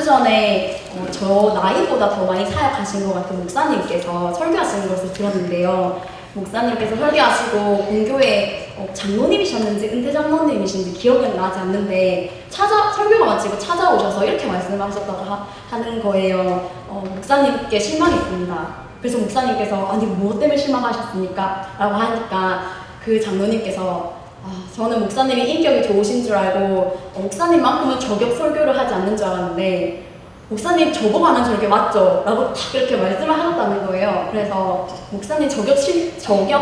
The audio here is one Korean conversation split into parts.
전에 저 나이보다 더 많이 사역하신 것 같은 목사님께서 설교하시는 것을 들었는데요. 목사님께서 설교하시고 본교회 장로님이셨는지 은퇴 장로님이신지 기억은 나지 않는데 설교가 마치고 찾아오셔서 이렇게 말씀하셨다고 하는 거예요. 목사님께 실망했습니다. 그래서 목사님께서 아니 무엇 때문에 실망하셨습니까? 라고 하니까 그 장로님께서 저는 목사님이 인격이 좋으신 줄 알고 목사님만큼은 저격 설교를 하지 않는 줄 알았는데 목사님 저보고 하는 설교 맞죠? 라고 딱 이렇게 말씀을 하셨다는 거예요. 그래서 목사님 저격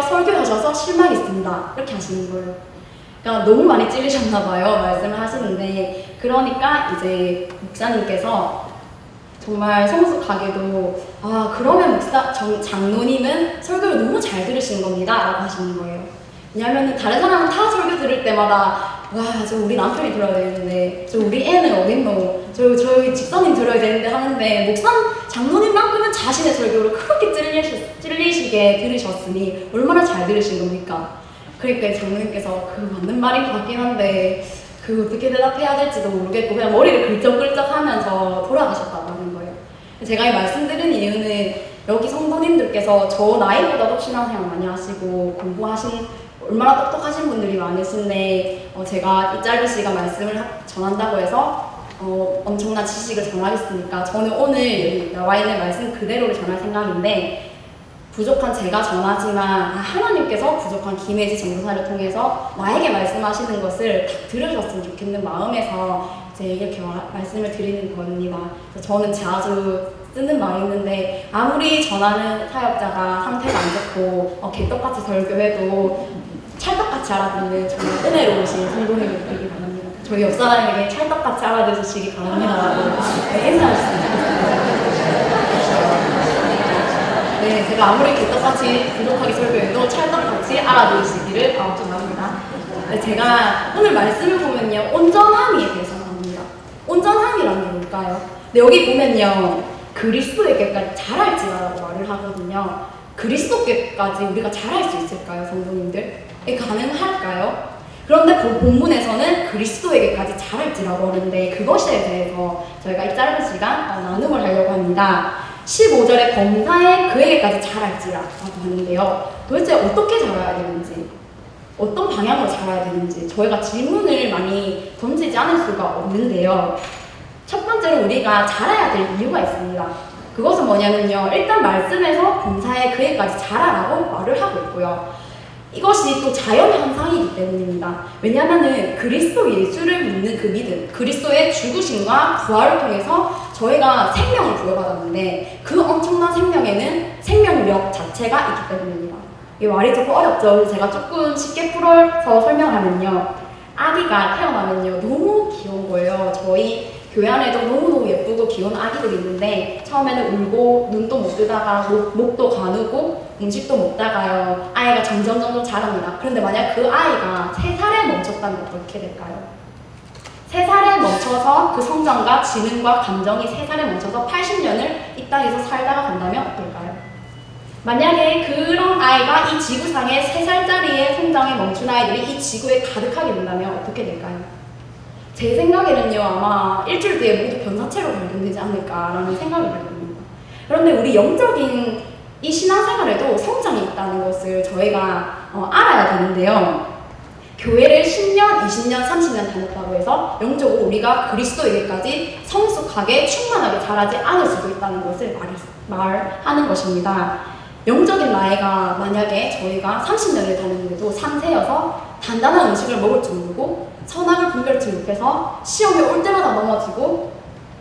설교하셔서 실망했습니다. 이렇게 하시는 거예요. 그러니까 너무 많이 찔리셨나 봐요. 말씀을 하시는데 그러니까 이제 목사님께서 정말 성숙하게도 그러면 장로님은 설교를 너무 잘 들으시는 겁니다. 라고 하시는 거예요. 왜냐하면 다른 사람은 다 설교 들을 때마다 저 우리 남편이 들어야 되는데 저 우리 애는 어딨노 저희 집사님 들어야 되는데 하는데 장로님만큼은 자신의 설교를 그렇게 찔리시게 들으셨으니 얼마나 잘 들으신 겁니까? 그러니까 장로님께서 맞는 말인 것 같긴 한데 어떻게 대답해야 될지도 모르겠고 그냥 머리를 긁적긁적 하면서 돌아가셨다고 하는 거예요. 제가 이 말씀드린 이유는 여기 성도님들께서 저 나이보다도 신앙생활 많이 하시고 공부하신 얼마나 똑똑하신 분들이 많으신데 제가 이 짧은 시간 말씀을 전한다고 해서 엄청난 지식을 전하겠습니까? 저는 오늘 여기 나와 있는 말씀 그대로를 전할 생각인데 부족한 제가 전하지만 하나님께서 부족한 김혜지 전도사를 통해서 나에게 말씀하시는 것을 다 들으셨으면 좋겠는 마음에서 이제 이렇게 말씀을 드리는 겁니다. 저는 자주 쓰는 말이 있는데 아무리 전하는 사역자가 상태가 안 좋고 개떡같이 설교해도 찰떡같이 알아듣는 정말 은혜로우신 성도님이 되기 바랍니다. 저희 옆 사람에게 찰떡같이 알아들으시기 바랍니다. 인사하셨으면 좋겠습니다. 네, 제가 아무리 개떡같이 부족하게 설교해도 찰떡같이 알아들으시기를 바랍니다. 제가 오늘 말씀을 보면요, 온전함에 대해서 나옵니다. 온전함이라는 게 뭘까요? 네, 여기 보면요, 그리스도에게까지 자랄지라고 말을 하거든요. 그리스도께까지 우리가 자랄 수 있을까요, 성도님들? 가능할까요? 그런데 본문에서는 그리스도에게까지 자랄지라고 하는데 그것에 대해서 저희가 이 짧은 시간 나눔을 하려고 합니다. 15절에 범사에 그에게까지 자랄지라고 하는데요. 도대체 어떻게 자라야 되는지, 어떤 방향으로 자라야 되는지 저희가 질문을 많이 던지지 않을 수가 없는데요. 첫 번째로 우리가 자라야 될 이유가 있습니다. 그것은 뭐냐면요. 일단 말씀에서 범사에 그에게까지 자라라고 말을 하고 있고요. 이것이 또 자연현상이기 때문입니다. 왜냐하면 그리스도 예수를 믿는 그 믿음, 그리스도의 죽으심과 부활을 통해서 저희가 생명을 부여받았는데 그 엄청난 생명에는 생명력 자체가 있기 때문입니다. 이 말이 조금 어렵죠. 그래서 제가 조금 쉽게 풀어서 설명하면요. 아기가 태어나면요. 너무 귀여운 거예요. 저희 교회 안에도 너무너무 예쁘고 귀여운 아기들이 있는데 처음에는 울고 눈도 못 뜨다가 목도 가누고 음식도 먹다가요. 아이가 점점 자랍니다. 그런데 만약 그 아이가 3살에 멈췄다면 어떻게 될까요? 3살에 멈춰서 그 성장과 지능과 감정이 3살에 멈춰서 80년을 이 땅에서 살다가 간다면 어떨까요? 만약에 그런 아이가 이 지구상에 3살짜리의 성장에 멈춘 아이들이 이 지구에 가득하게 된다면 어떻게 될까요? 제 생각에는요, 아마 일주일 뒤에 모두 변사체로 발견되지 않을까라는 생각이 들거든요. 그런데 우리 영적인 이 신앙생활에도 성장이 있다는 것을 저희가 알아야 되는데요. 교회를 10년, 20년, 30년 다녔다고 해서 영적으로 우리가 그리스도에게까지 성숙하게 충만하게 자라지 않을 수도 있다는 것을 말하는 것입니다. 영적인 나이가 만약에 저희가 30년을 다녔는데도 3세여서 단단한 음식을 먹을 줄 모르고 선악을 분별치 못해서 시험에 올 때마다 넘어지고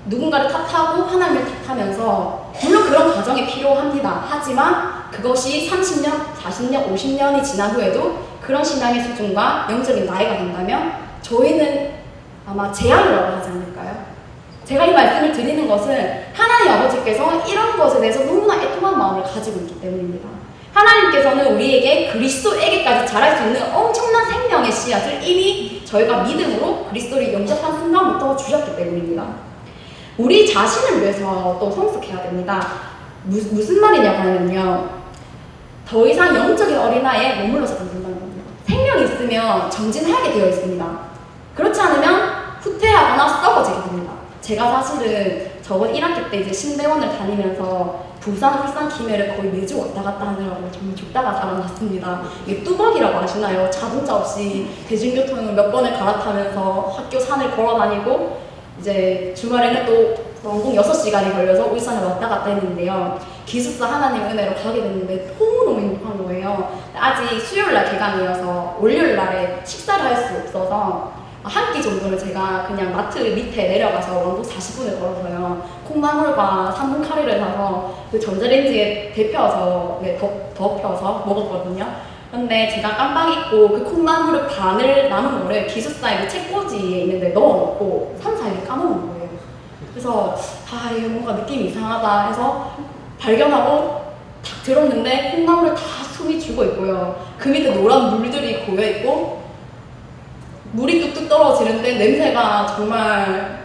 누군가를 탓하고 하나님을 탓하면서 물론 그런 과정이 필요합니다. 하지만 그것이 30년, 40년, 50년이 지난 후에도 그런 신앙의 수준과 영적인 나이가 된다면 저희는 아마 재앙이라고 하지 않을까요? 제가 이 말씀을 드리는 것은 하나님 아버지께서 이런 것에 대해서 너무나 애통한 마음을 가지고 있기 때문입니다. 하나님께서는 우리에게 그리스도에게까지 자랄 수 있는 엄청난 생명의 씨앗을 이미 저희가 믿음으로 그리스도를 영접한 순간부터 주셨기 때문입니다. 우리 자신을 위해서 또 성숙해야 됩니다. 무슨 말이냐고 하면요. 더 이상 영적인 어린아이에 머물러서 안 된다는 겁니다. 생명이 있으면 정진하게 되어 있습니다. 그렇지 않으면 후퇴하거나 썩어지게 됩니다. 제가 사실은 저번 1학기 때 이제 신대원을 다니면서 부산, 울산, 김해를 거의 매주 왔다 갔다 하느라고 정말 죽다가 살아났습니다. 이게 뚜벅이라고 아시나요? 자동차 없이 대중교통을 몇 번을 갈아타면서 학교 산을 걸어 다니고 이제 주말에는 또 왕복 6시간이 걸려서 울산에 왔다 갔다 했는데요. 기숙사 하나님 은혜로 가게 됐는데 너무너무 행복한 거예요. 아직 수요일날 개강이어서 월요일날에 식사를 할 수 없어서 한 끼 정도를 제가 그냥 마트 밑에 내려가서 왕복 40분을 걸어서요. 콩나물과 3분 카레를 사서 그 전자레인지에 데펴서 덮여서 먹었거든요. 근데 제가 깜빡 잊고 그 콩나물을 반을 남은 거를 기숙사의 그 책꽂이에 있는데 넣어놓고 3, 4일을 까먹은 거예요. 그래서 이거 뭔가 느낌이 이상하다 해서 발견하고 딱 들었는데 콩나물을 다 숨이 죽어 있고요. 그 밑에 노란 물들이 고여 있고 물이 뚝뚝 떨어지는데 냄새가 정말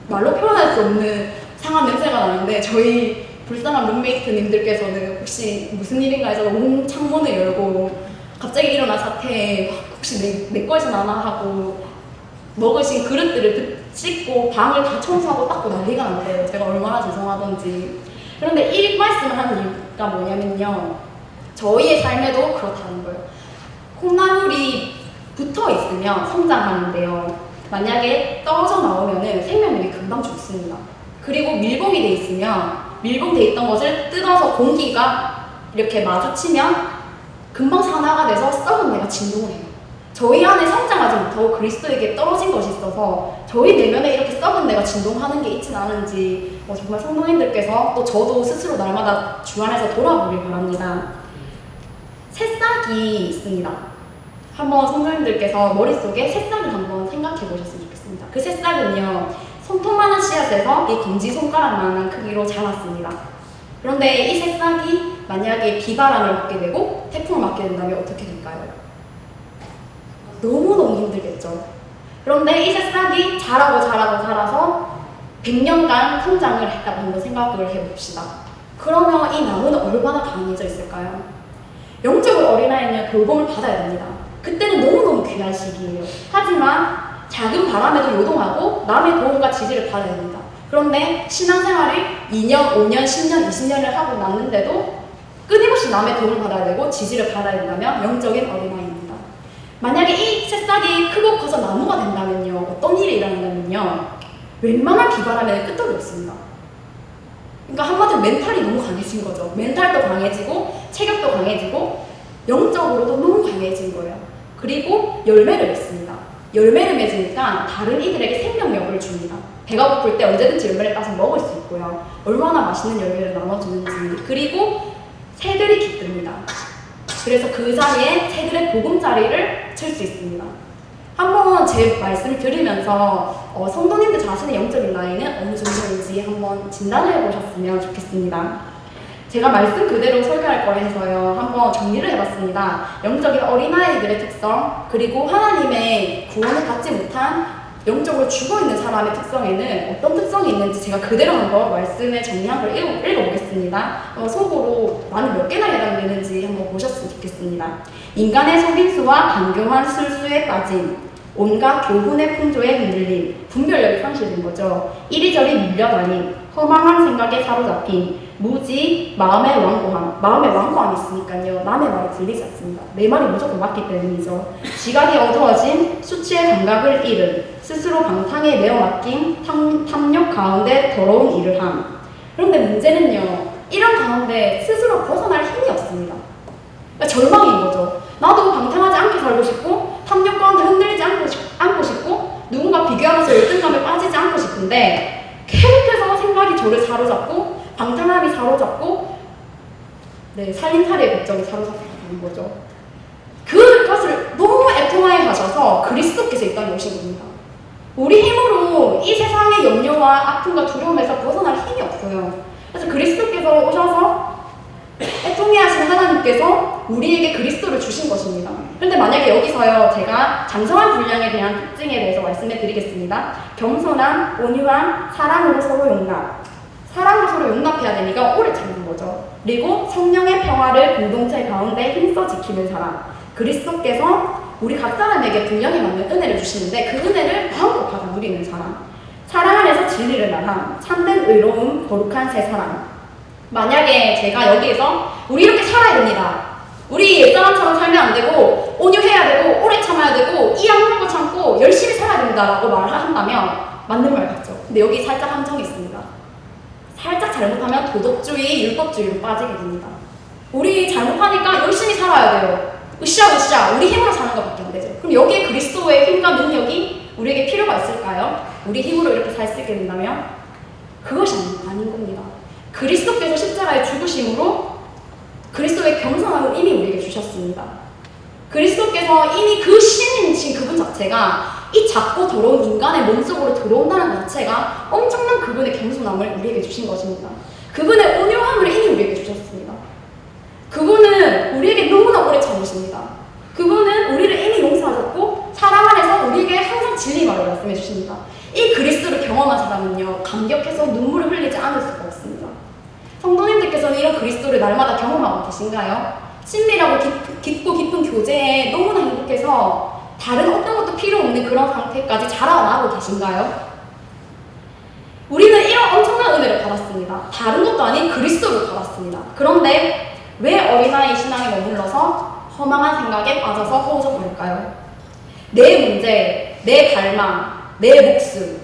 말로 표현할 수 없는 상한 냄새가 나는데 저희 불쌍한 룸메이트님들께서는 혹시 무슨 일인가 해서 온 창문을 열고 갑자기 일어난 사태에 혹시 내 것이 나나 하고 먹으신 그릇들을 씻고 방을 다 청소하고 닦고 난리가 났대요. 제가 얼마나 죄송하던지. 그런데 이 말씀을 하는 이유가 뭐냐면요. 저희의 삶에도 그렇다는 거예요. 콩나물이 붙어 있으면 성장하는데요. 만약에 떨어져 나오면은 생명력이 금방 죽습니다. 그리고 밀봉이 돼 있으면 밀봉돼 있던 것을 뜯어서 공기가 이렇게 마주치면 금방 산화가 돼서 썩은 내가 진동을 해요. 저희 안에 성장하지 못하고 그리스도에게 떨어진 것이 있어서 저희 내면에 이렇게 썩은 내가 진동하는 게 있진 않은지 정말 성도님들께서 또 저도 스스로 날마다 주 안에서 돌아보길 바랍니다. 새싹이 있습니다. 한번 성도님들께서 머릿속에 새싹을 한번 생각해 보셨으면 좋겠습니다. 그 새싹은요, 손톱만한 씨앗에서 이 검지손가락만한 크기로 자랐습니다. 그런데 이 새싹이 만약에 비바람을 맞게 되고 태풍을 맞게 된다면 어떻게 될까요? 너무너무 힘들겠죠. 그런데 이 새싹이 자라서 100년간 성장을 했다고 한번 생각을 해봅시다. 그러면 이 나무는 얼마나 강해져 있을까요? 영적으로 어린아이는 돌봄을 받아야 됩니다. 그때는 너무너무 귀한 시기예요. 하지만 작은 바람에도 요동하고 남의 도움과 지지를 받아야 됩니다. 그런데 신앙생활을 2년, 5년, 10년, 20년을 하고 났는데도 끊임없이 남의 도움을 받아야 되고 지지를 받아야 된다면 영적인 어린아이입니다. 만약에 이 새싹이 크고 커서 나무가 된다면요. 어떤 일이 일어난다면요. 웬만한 비바람에는 끄떡이 없습니다. 그러니까 한마디로 멘탈이 너무 강해진 거죠. 멘탈도 강해지고 체격도 강해지고 영적으로도 너무 강해진 거예요. 그리고 열매를 맺습니다. 열매를 맺으니까 다른 이들에게 생명력을 줍니다. 배가 고플 때 언제든지 열매를 따서 먹을 수 있고요. 얼마나 맛있는 열매를 나눠주는지. 그리고 새들이 깃듭니다. 그래서 그 자리에 새들의 보금자리를 칠 수 있습니다. 한번 제 말씀을 들으면서 성도님들 자신의 영적인 나이는 어느 정도인지 한번 진단을 해보셨으면 좋겠습니다. 제가 말씀 그대로 설교할 거라 해서요. 한번 정리를 해봤습니다. 영적인 어린아이들의 특성, 그리고 하나님의 구원을 받지 못한 영적으로 죽어있는 사람의 특성에는 어떤 특성이 있는지 제가 그대로 한번 말씀을 정리한 걸 읽어보겠습니다. 속으로 나는 몇 개나 해당되는지 한번 보셨으면 좋겠습니다. 인간의 속임수와 강경한 술수에 빠짐, 온갖 교훈의 풍조에 흔들림, 분별력이 상실된 거죠. 이리저리 밀려다님, 허망한 생각에 사로잡힌, 무지, 마음의 완고함. 마음의 완고함이 있으니까요. 남의 말이 들리지 않습니다. 내 말이 무조건 맞기 때문이죠. 지각이 어두워진, 수치의 감각을 잃은, 스스로 방탕에 매어 맡긴, 탐욕 가운데 더러운 일을 함. 그런데 문제는요. 이런 가운데 스스로 벗어날 힘이 없습니다. 그러니까 절망인 거죠. 나도 방탕하지 않게 살고 싶고 탐욕 가운데 흔들리지 않고 싶고 누군가 비교하면서 열등감에 빠지지 않고 싶은데 계속해서 생각이 저를 사로잡고 방탕함이 사로잡고 살림살이의 걱정이 사로잡히는 거죠. 그것을 너무 애통하게 하셔서 그리스도께서 이 땅에 오신 겁니다. 우리 힘으로 이 세상의 염려와 아픔과 두려움에서 벗어날 힘이 없어요. 그래서 그리스도께서 오셔서 애통해 하시는 하나님께서 우리에게 그리스도를 주신 것입니다. 그런데 만약에 여기서요, 제가 장성한 분량에 대한 특징에 대해서 말씀해 드리겠습니다. 겸손함, 온유함, 사랑으로 서로 용납. 사랑으로 서로 용납해야 되니까 오래 참는 거죠. 그리고 성령의 평화를 공동체 가운데 힘써 지키는 사람. 그리스도께서 우리 각 사람에게 분량에 맞는 은혜를 주시는데 그 은혜를 마음껏 받아 누리는 사람. 사랑 안에서 진리를 말함. 참된 의로움, 거룩한 새 사랑. 만약에 제가 여기에서 우리 이렇게 살아야 됩니다. 우리 옛사람처럼 살면 안 되고 온유해야 되고 오래 참아야 되고 이 악물고 참고 열심히 살아야 된다라고 말을 한다면 맞는 말 같죠. 근데 여기 살짝 함정이 있습니다. 살짝 잘못하면 도덕주의, 율법주의로 빠지게 됩니다. 우리 잘못하니까 열심히 살아야 돼요. 으쌰으쌰 우리 힘으로 사는 것밖에 안 되죠. 그럼 여기에 그리스도의 힘과 능력이 우리에게 필요가 있을까요? 우리 힘으로 이렇게 살 수 있게 된다면 그것이 아닌 겁니다. 그리스도께서 십자가에 죽으심으로 그리스도의 겸손함을 이미 우리에게 주셨습니다. 그리스도께서 이미 그 신이신 그분 자체가 이 작고 더러운 인간의 몸속으로 들어온다는 것 자체가 엄청난 그분의 겸손함을 우리에게 주신 것입니다. 그분의 온유함을 이미 우리에게 주셨습니다. 그분은 우리에게 너무나 오래 참으십니다. 그분은 우리를 이미 용서하셨고 사랑 안에서 우리에게 항상 진리 말을 말씀해 주십니다. 이 그리스도를 경험한 사람은요 감격해서 눈물을 흘리지 않을 수가 없습니다. 성도님들께서는 이런 그리스도를 날마다 경험하고 계신가요? 친밀하고 깊고 깊은 교제에 너무나 행복해서 다른 어떤 것도 필요 없는 그런 상태까지 자라나고 계신가요? 우리는 이런 엄청난 은혜를 받았습니다. 다른 것도 아닌 그리스도를 받았습니다. 그런데 왜 어린아이 신앙에 머물러서 허망한 생각에 빠져서 허우적거릴까요? 내 문제, 내 갈망, 내 목숨,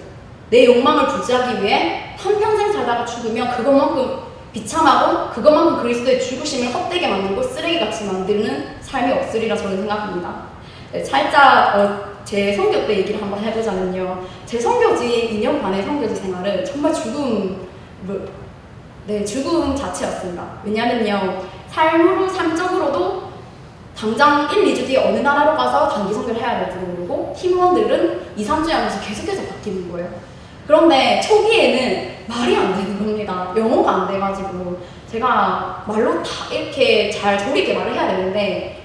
내 욕망을 부지하기 위해 한평생 살다가 죽으면 그것만큼 비참하고 그것만큼 그리스도의 죽으심을 헛되게 만들고 쓰레기같이 만드는 삶이 없으리라 저는 생각합니다. 네, 살짝 제 선교 때 얘기를 한번 해보자면요. 제 선교지 2년 반의 선교지 생활은 정말 죽음 자체였습니다. 왜냐면요. 삶적으로도 당장 1, 2주 뒤에 어느 나라로 가서 단기 선교를 해야 될지도 모르고 팀원들은 2, 3주에 한 번씩 계속해서 바뀌는 거예요. 그런데 초기에는 말이 안 되는 겁니다. 영어가 안 돼가지고 제가 말로 다 이렇게 잘 조리게 말을 해야 되는데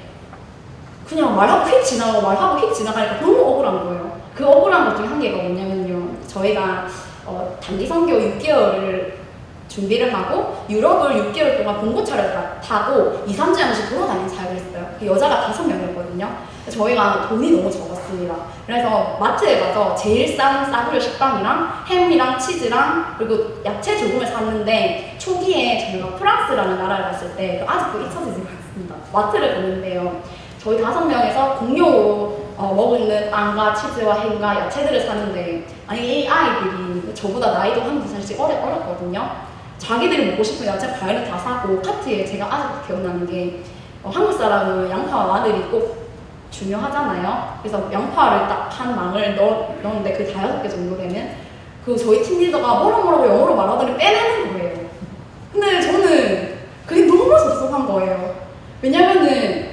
그냥 말하고 휙 지나가니까 너무 억울한 거예요. 그 억울한 것 중에 한 개가 뭐냐면요. 저희가 단기 선교 6개월을 준비를 하고 유럽을 6개월 동안 봉고차를 타고 2, 3주에 한 번씩 돌아다니는 사역을 했어요. 그 여자가 5명이었거든요. 저희가 돈이 너무 적었습니다. 그래서 마트에 가서 제일 싼 싸구려 식빵이랑 햄이랑 치즈랑 그리고 야채 조금을 샀는데 초기에 저희가 프랑스라는 나라를 갔을 때 아직도 잊혀지지 않습니다. 마트를 갔는데요. 저희 5명에서 공용으로 먹는 빵과 치즈와 햄과 야채들을 사는데 아니 이 아이들이 저보다 나이도 한 2살씩 어렸거든요. 자기들이 먹고 싶은 야채 과일을 다 사고 카트에 제가 아직도 기억나는 게 한국 사람은 양파와 마늘이 꼭 중요하잖아요. 그래서 양파를 딱 한 망을 넣었는데 그 5개 정도 되면 그 저희 팀리더가 뭐라고 영어로 말하더니 빼내는 거예요. 근데 저는 그게 너무 섭섭한 거예요. 왜냐면은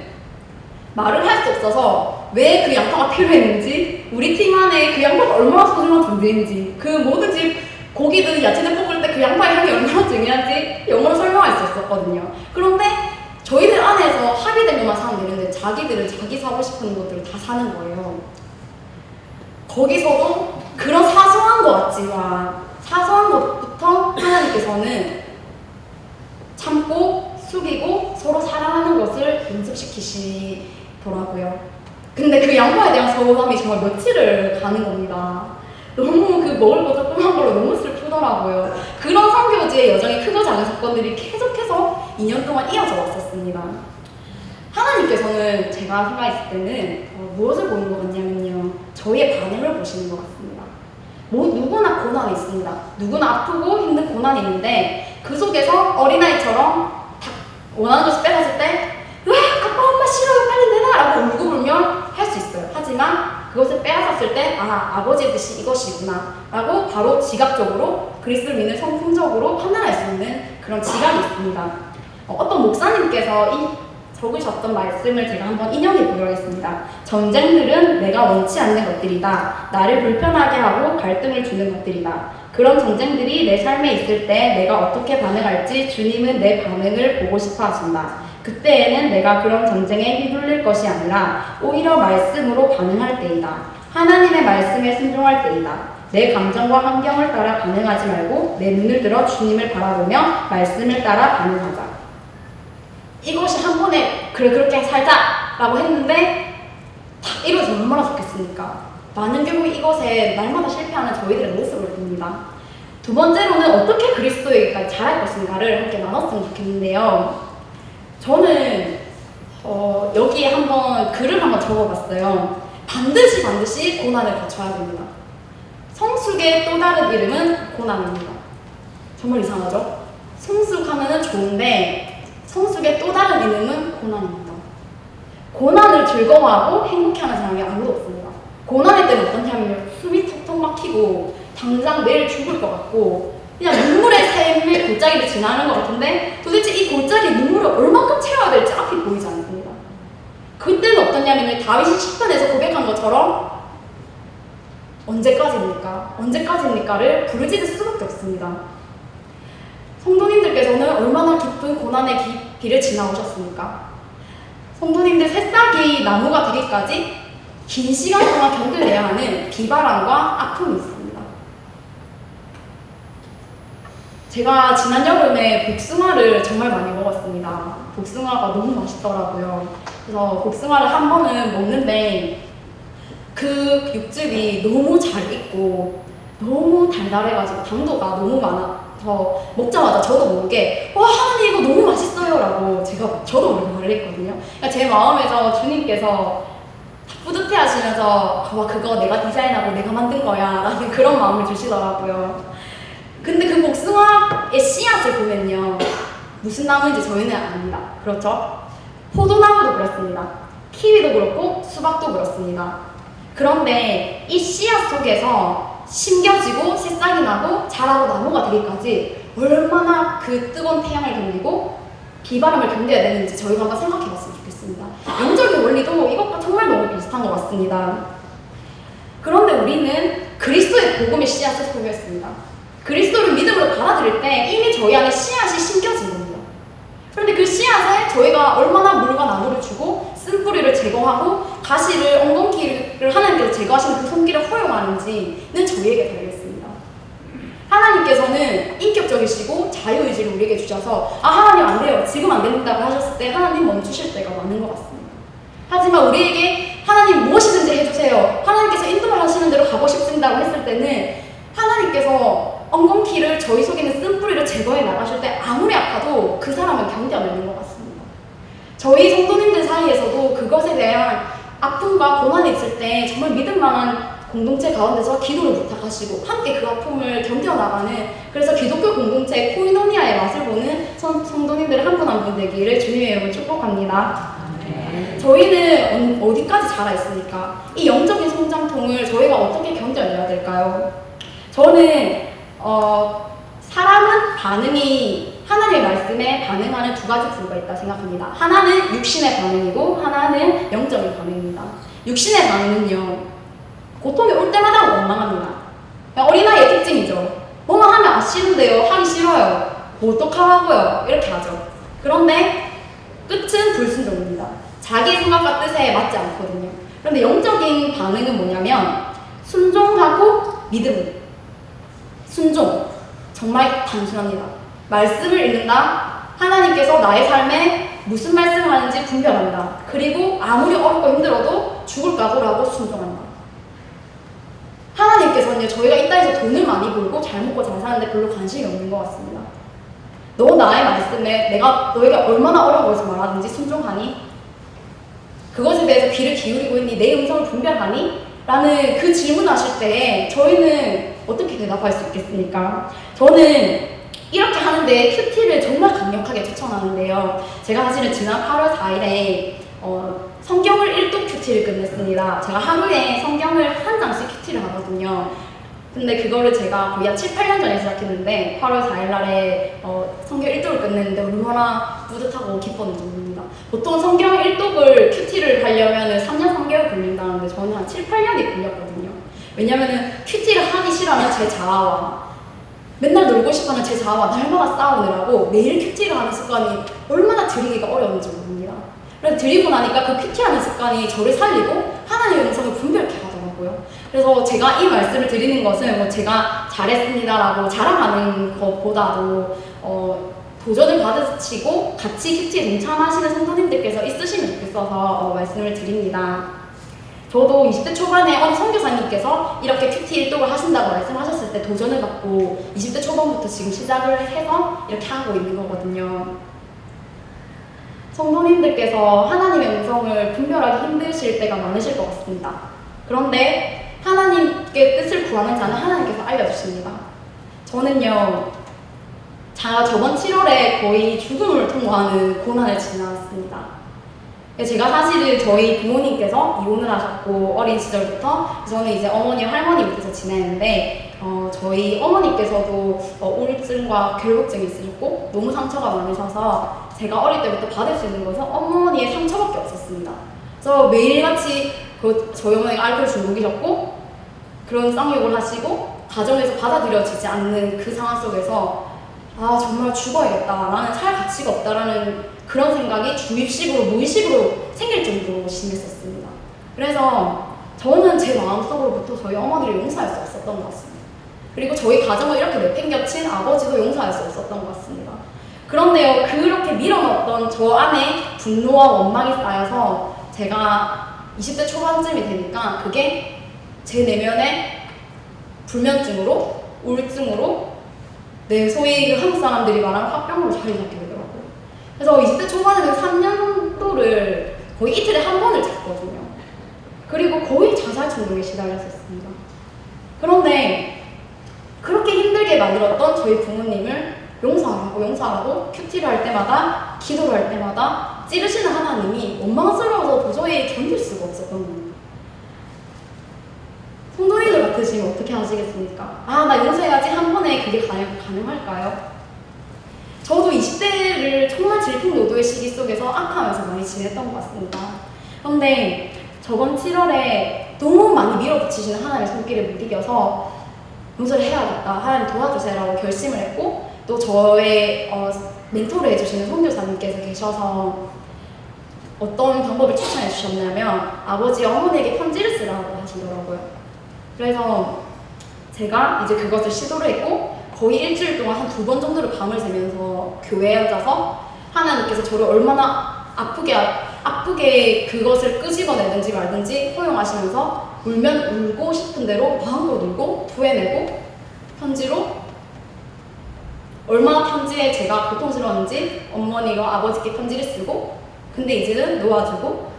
말을 할 수 없어서 왜 그 양파가 필요했는지 우리 팀 안에 그 양파가 얼마나 소중한 존재인지 그 뭐든지 고기든 야채를 볶을 때 그 양파의 향이 얼마나 중요한지 영어로 설명할 수 있었거든요. 그런데 저희들 안에서 합의된 것만 사면 되는데 자기들은 자기 사고 싶은 것들을 다 사는 거예요. 거기서도 그런 사소한 것 같지만 사소한 것부터 하나님께서는 참고 숙이고 서로 사랑하는 것을 연습시키시더라고요. 근데 그 양파에 대한 서운함이 정말 며칠을 가는 겁니다. 너무 그 먹을 거 조그만 걸로 너무 슬프더라고요. 그런 선교지의 여정이 크고 작은 사건들이 계속해서 2년 동안 이어져 왔었습니다. 하나님께서는 제가 생각했을 때는 무엇을 보는 것 같냐면요. 저희의 반응을 보시는 것 같습니다. 누구나 고난이 있습니다. 누구나 아프고 힘든 고난이 있는데 그 속에서 어린아이처럼 딱 원하는 것을 빼앗을 때 아빠 엄마 싫어요 빨리 내놔 라고 울고 불면 할 수 있어요. 하지만 그것을 빼앗았을 때 아버지의 뜻이 이것이구나 라고 바로 지각적으로 그리스도를 믿는 성품적으로 판단할 수 있는 그런 지각이 있습니다. 어떤 목사님께서 적으셨던 말씀을 제가 한번 인용해 보도록 하겠습니다. 전쟁들은 내가 원치 않는 것들이다. 나를 불편하게 하고 갈등을 주는 것들이다. 그런 전쟁들이 내 삶에 있을 때 내가 어떻게 반응할지 주님은 내 반응을 보고 싶어 하신다. 그때에는 내가 그런 전쟁에 휘둘릴 것이 아니라 오히려 말씀으로 반응할 때이다. 하나님의 말씀에 순종할 때이다. 내 감정과 환경을 따라 반응하지 말고 내 눈을 들어 주님을 바라보며 말씀을 따라 반응하자. 이것이 한 번에 그래 그렇게 살자 라고 했는데 다 이루어지면 얼마나 좋겠습니까? 많은 경우 이것에 날마다 실패하는 저희들의 모습을 봅니다. 두 번째로는 어떻게 그리스도에게까지 자랄 것인가를 함께 나눴으면 좋겠는데요. 저는 여기에 한번 글을 한번 적어봤어요. 반드시 고난을 거쳐야 됩니다. 성숙의 또 다른 이름은 고난입니다. 정말 이상하죠? 성숙하면 좋은데 성숙의 또 다른 이름은 고난입니다. 고난을 즐거워하고 행복해하는 사람이 아무도 없습니다. 고난의 때는 어떠냐면 숨이 턱턱 막히고 당장 내일 죽을 것 같고 그냥 눈물의 샘의 골짜기를 지나는 것 같은데 도대체 이 골짜기 눈물을 얼마큼 채워야 될지 앞이 보이지 않습니다. 그때는 어떠냐면 다윗이 시편에서 고백한 것처럼 언제까지입니까를 부르짖을 수밖에 없습니다. 성도님들께서는 얼마나 깊은 고난의 길을 지나오셨습니까? 성도님들 새싹이 나무가 되기까지 긴 시간 동안 견뎌내야 하는 비바람과 아픔이 있습니다. 제가 지난 여름에 복숭아를 정말 많이 먹었습니다. 복숭아가 너무 맛있더라고요. 그래서 복숭아를 한 번은 먹는데 그 육즙이 너무 잘 익고 너무 달달해가지고 당도가 너무 많아서 먹자마자 저도 모르게 와 하나님 이거 너무 맛있어요 라고 저도 모르게 말을 했거든요. 그러니까 제 마음에서 주님께서 뿌듯해 하시면서 와 그거 내가 디자인하고 내가 만든 거야 라는 그런 마음을 주시더라고요. 근데 그 복숭아의 씨앗을 보면요 무슨 나무인지 저희는 압니다. 그렇죠? 포도나무도 그렇습니다. 키위도 그렇고 수박도 그렇습니다. 그런데 이 씨앗 속에서 심겨지고 새싹이 나고 자라고 나무가 되기까지 얼마나 그 뜨거운 태양을 견디고 비바람을 견뎌야 되는지 저희가 한번 생각해 봤으면 좋겠습니다. 영적인 원리도 이것과 정말 너무 비슷한 것 같습니다. 그런데 우리는 그리스도의 복음의 씨앗을 소유했습니다. 그리스도를 믿음으로 받아들일 때 이미 저희 안에 씨앗이 심겨진 겁니다. 그런데 그 씨앗에 저희가 얼마나 물과 나무를 주고 쓴뿌리를 제거하고 가시를 엉겅퀴를 하나님께서 제거하시는 그 손길을 허용하는지는 저희에게 달려있습니다. 하나님께서는 인격적이시고 자유의지를 우리에게 주셔서 하나님 안 돼요 지금 안 된다고 하셨을 때 하나님 멈추실 때가 많은 것 같습니다. 하지만 우리에게 하나님 무엇이든지 해주세요 하나님께서 인도를 하시는 대로 가고 싶습니다고 했을 때는 하나님께서 엉겅퀴를 저희 속에 있는 쓴뿌리를 제거해 나가실 때 아무리 아파도 그 사람은 견뎌내는 것 같습니다. 저희 성도님들 사이에서도 그것에 대한 아픔과 고난이 있을 때 정말 믿음만한 공동체 가운데서 기도를 부탁하시고 함께 그 아픔을 견뎌나가는 그래서 기독교 공동체 코이노니아의 맛을 보는 성도님들 한 분 한 분 되기를 주님의 이름으로 축복합니다. 저희는 어디까지 자라 있습니까? 이 영적인 성장통을 저희가 어떻게 견뎌내야 될까요? 저는 사람은 반응이 하나님의 말씀에 반응하는 두 가지 부류가 있다 생각합니다. 하나는 육신의 반응이고 하나는 영적인 반응입니다. 육신의 반응은요 고통이 올 때마다 원망합니다. 어린아이의 특징이죠. 뭐만 하면 싫은데요, 하기 싫어요, 뭐 어떡하라고요 이렇게 하죠. 그런데 끝은 불순종입니다. 자기 생각과 뜻에 맞지 않거든요. 그런데 영적인 반응은 뭐냐면 순종하고 믿음. 순종 정말 단순합니다. 말씀을 읽는다. 하나님께서 나의 삶에 무슨 말씀을 하는지 분별한다. 그리고 아무리 어렵고 힘들어도 죽을 각오라고 순종한다. 하나님께서는요 저희가 이 땅에서 돈을 많이 벌고 잘 먹고 잘 사는데 별로 관심이 없는 것 같습니다. 너 나의 말씀에 내가 너에게 얼마나 어려워서 말하든지 순종하니? 그것에 대해서 귀를 기울이고 있니? 내 음성을 분별하니? 라는 그 질문하실 때 저희는 어떻게 대답할 수 있겠습니까? 저는 이렇게 하는데 큐티를 정말 강력하게 추천하는데요. 제가 사실은 지난 8월 4일에 성경을 읽读큐티를 끝냈습니다. 제가 하루에 성경을 한 장씩 큐티를 하거든요. 근데 그거를 제가 거의 한 7, 8년 전에 시작했는데 8월 4일 날에 성경 읽독을 끝냈는데 얼마나 뿌듯하고 기뻤는지 모릅니다. 보통 성경 읽독을 큐티를 하려면 3년, 3개월 걸린다는데 저는 한 7, 8년이 걸렸거든요. 왜냐면은 큐티를 하기 싫어하는 제 자아와 맨날 놀고 싶어하는 제 자아와 날마다 싸우느라고 매일 큐티를 하는 습관이 얼마나 들이기가 어려운지 모릅니다. 그래서 들이고 나니까 그 큐티하는 습관이 저를 살리고 하나님의 음성을 분별케 하더라고요. 그래서 제가 이 말씀을 드리는 것은 뭐 제가 잘했습니다라고 자랑하는 것보다도 도전을 받으시고 같이 큐티에 동참하시는 성도님들께서 있으시면 좋겠어서 말씀을 드립니다. 저도 20대 초반에 어느 선교사님께서 이렇게 큐티 일독을 하신다고 말씀하셨을 때 도전을 받고 20대 초반부터 지금 시작을 해서 이렇게 하고 있는 거거든요. 성도님들께서 하나님의 음성을 분별하기 힘드실 때가 많으실 것 같습니다. 그런데 하나님께 뜻을 구하는 자는 하나님께서 알려주십니다. 저는요, 저번 7월에 거의 죽음을 통과하는 고난을 지나왔습니다. 제가 사실은 저희 부모님께서 이혼을 하셨고 어린 시절부터 저는 이제 어머니, 할머니 밑에서 지내는데 저희 어머니께서도 우울증과 결벽증이 있으셨고 너무 상처가 많으셔서 제가 어릴 때부터 받을 수 있는 것은 어머니의 상처밖에 없었습니다. 그래서 매일같이 저희 어머니가 알코올 중독이셨고 그런 쌍욕을 하시고 가정에서 받아들여지지 않는 그 상황 속에서 아 정말 죽어야겠다, 나는 살 가치가 없다라는 그런 생각이 주입식으로 무의식으로 생길 정도로 심했었습니다. 그래서 저는 제 마음속으로부터 저희 어머니를 용서할 수 없었던 것 같습니다. 그리고 저희 가정을 이렇게 내팽겨친 아버지도 용서할 수 없었던 것 같습니다. 그런데요, 그렇게 밀어넣었던 저 안에 분노와 원망이 쌓여서 제가 20대 초반쯤이 되니까 그게 제 내면에 불면증으로, 우울증으로, 소위 한국 사람들이 말하는 화병으로 자리 잡게 되더라고요. 그래서 20대 초반에는 3년도를 거의 이틀에 한 번을 잤거든요. 그리고 거의 자살 충동에 시달렸었습니다. 그런데 그렇게 힘들게 만들었던 저희 부모님을 용서하고 큐티를 할 때마다, 기도를 할 때마다 찌르시는 하나님이 원망스러워서 도저히 견딜 수가 없었던 겁니다. 성도님들 같으시면 어떻게 하시겠습니까? 아, 나 용서해야지 한 번에 그게 가능할까요? 저도 20대를 정말 질풍노도의 시기 속에서 악하면서 많이 지냈던 것 같습니다. 그런데 저번 7월에 너무 많이 밀어붙이시는 하나님의 손길에 못 이겨서 용서를 해야겠다, 하나님 도와주세요라고 결심을 했고, 또 저의 멘토를 해주시는 선교사님께서 계셔서 어떤 방법을 추천해 주셨냐면 아버지 어머니에게 편지를 쓰라고 하시더라고요. 그래서 제가 이제 그것을 시도를 했고 거의 일주일 동안 한 2번 정도를 밤을 새면서 교회에 앉아서 하나님께서 저를 얼마나 아프게 그것을 끄집어내든지 말든지 허용하시면서 울면 울고 싶은 대로 마음껏 울고 토해내고 편지로 얼마나 편지에 제가 고통스러웠는지 어머니가 아버지께 편지를 쓰고 근데 이제는 놓아주고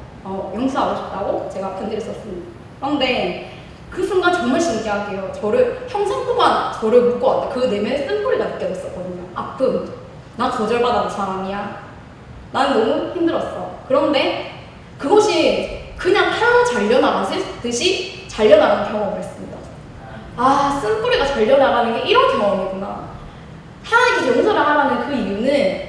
용서하고 싶다고 제가 편지를 썼습니다. 그런데 그 순간 정말 신기하게요. 저를 평생 동안 저를 묶어왔다. 그 내면의 쓴소리가 느껴졌었거든요. 아픔. 난 거절받아온 사람이야. 난 너무 힘들었어. 그런데 그것이 그냥 칼로 잘려나가듯이 잘려나가는 경험을 했습니다. 아, 쓴소리가 잘려나가는 게 이런 경험이구나. 하나님께서 용서를 하라는 그 이유는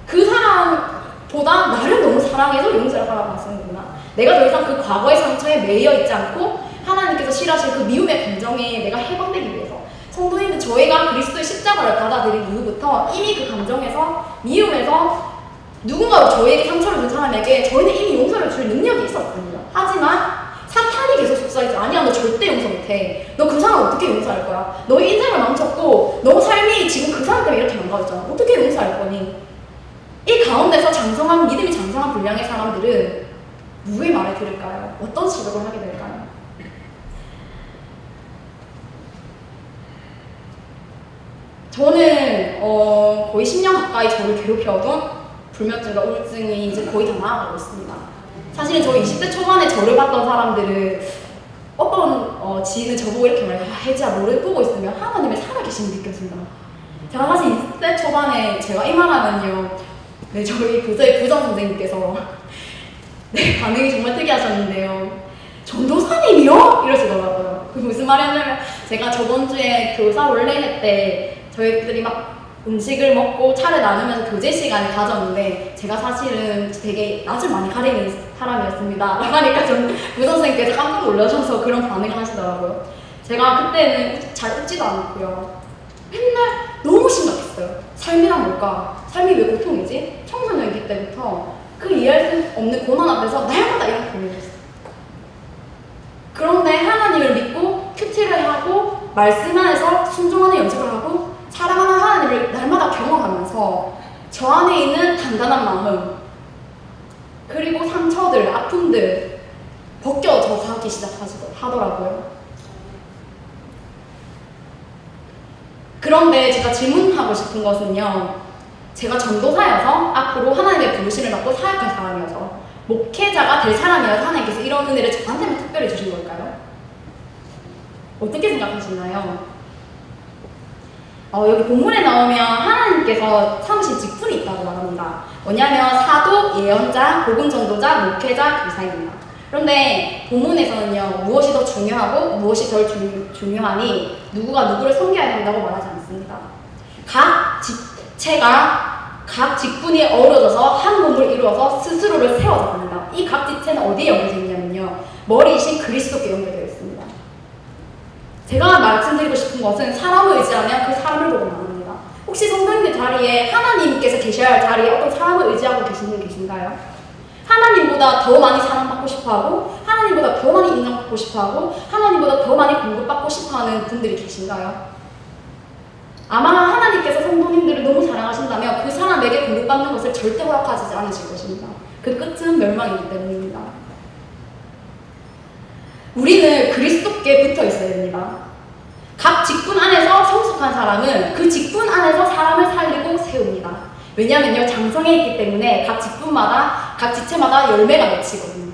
그 사람보다 나를 너무 사랑해서 용서를 하라고 하시는구나. 내가 더 이상 그 과거의 상처에 매여 있지 않고 하나님께서 싫어하시는 그 미움의 감정에 내가 해방되기 위해서. 성도님들, 저희가 그리스도의 십자가를 받아들인 이후부터 이미 그 감정에서, 미움에서 누군가 저에게 상처를 준 사람에게 저희는 이미 용서를 줄 능력이 있었습니다. 하지만 사탄이 계속 속삭이죠. 아니야, 너 절대 용서 못해. 너 그 사람 어떻게 용서할 거야? 너의 인생을 망쳤고 너 삶이 지금 그 사람 때문에 이렇게 망가졌잖아. 어떻게 용서할 거니? 이 가운데서 믿음이 장성한 분량의 사람들은 누구의 말을 들을까요? 어떤 시도를 하게 될까요? 저는 거의 10년 가까이 저를 괴롭혀오던 불면증과 우울증이 이제 거의 다 나아가고 있습니다. 사실은 저희 20대 초반에 저를 봤던 사람들은 어떤 지인은 저보고 이렇게 말해요. 혜지야, 너를 보고 있으면 하나님의 살아계심이 느껴진다. 제가 사실 20대 초반에 제가 이 말하면요, 네, 저희 부장 선생님께서 네, 반응이 정말 특이하셨는데요. 전도사님이요? 이러시더라고요. 그게 무슨 말이었냐면 제가 저번 주에 교사 원래회 때 저희들이 막 음식을 먹고 차를 나누면서 교제 시간을 가졌는데 제가 사실은 되게 낯을 많이 가리는 사람이었습니다. 하니까 전 부선생님께서 깜짝 놀라셔서 그런 반응을 하시더라고요. 제가 그때는 잘 웃지도 않았고요. 맨날 너무 심각했어요. 삶이란 뭘까? 삶이 왜 고통이지? 청소년기 때부터 그 이해할 수 없는 고난 앞에서 날마다 이런 고민을 했어요. 그런데 하나님을 믿고 큐티를 하고 말씀 안에서 순종하는 연습을 하고 사랑하는 하나님을 날마다 경험하면서 저 안에 있는 단단한 마음 그리고 상처들, 아픔들 벗겨져 가고 적기 시작하더라고요. 그런데 제가 질문하고 싶은 것은요, 제가 전도사여서 앞으로 하나님의 부르심을 받고 사역할 사람이어서 목회자가 될 사람이어서 하나님께서 이런 은혜를 저한테만 특별히 주신 걸까요? 어떻게 생각하시나요? 여기 본문에 나오면 하나님께서 삼으신 직분이 있다고 말합니다. 뭐냐면 사도, 예언자, 복음전도자, 목회자, 교사입니다. 그런데 본문에서는요, 무엇이 더 중요하고 무엇이 덜 중요하니 누구가 누구를 섬겨야 한다고 말하지 않습니다. 각 지체가 각 직분이 어우러져서 한 몸을 이루어서 스스로를 세워서 갑니다. 이 각 지체는 어디에 연결되어 있냐면요, 머리이신 그리스도께 연결되어 있습니다. 제가 말씀드리고 싶은 것은 사람을 의지하면 그 사람을 보고 말합니다. 혹시 성도님들 자리에 하나님께서 계셔야 할 자리에 어떤 사람을 의지하고 계신가요? 하나님보다 더 많이 사랑받고 싶어하고 하나님보다 더 많이 인정받고 싶어하고 하나님보다 더 많이 공급받고 싶어하는 분들이 계신가요? 아마 하나님께서 성도님들을 너무 사랑하신다면 그 사람에게 공급받는 것을 절대 허락하지 않으실 것입니다. 그 끝은 멸망이기 때문입니다. 우리는 그리스도께 붙어 있어야 됩니다. 각 직분 안에서 성숙한 사람은 그 직분 안에서 사람을 살리고 세웁니다. 왜냐하면요, 장성해 있기 때문에 각 직분마다, 각 지체마다 열매가 맺히거든요.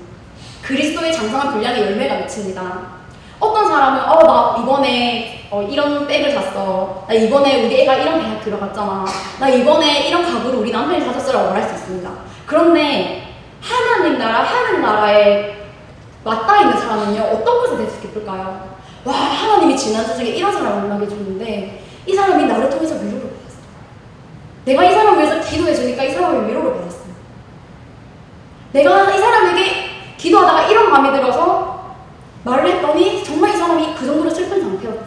그리스도의 장성한 분량의 열매가 맺힙니다. 어떤 사람은 나 이번에 이런 백을 샀어. 나 이번에 우리 애가 이런 대학 들어갔잖아. 나 이번에 이런 가구를 우리 남편이 사줬어라고 말할 수 있습니다. 그런데 하나님 나라, 하늘 나라에 맞닿아 있는 사람은요, 어떤 것에 대해서 기쁠까요? 와, 하나님이 지난 세상에 이런 사람을 만나게 해줬는데 이 사람이 나를 통해서 위로를 받았어. 내가 이 사람을 위해서 기도해주니까 이 사람이 위로를 받았어. 내가 이 사람에게 기도하다가 이런 마음이 들어서 말을 했더니 정말 이 사람이 그 정도로 슬픈 상태였다.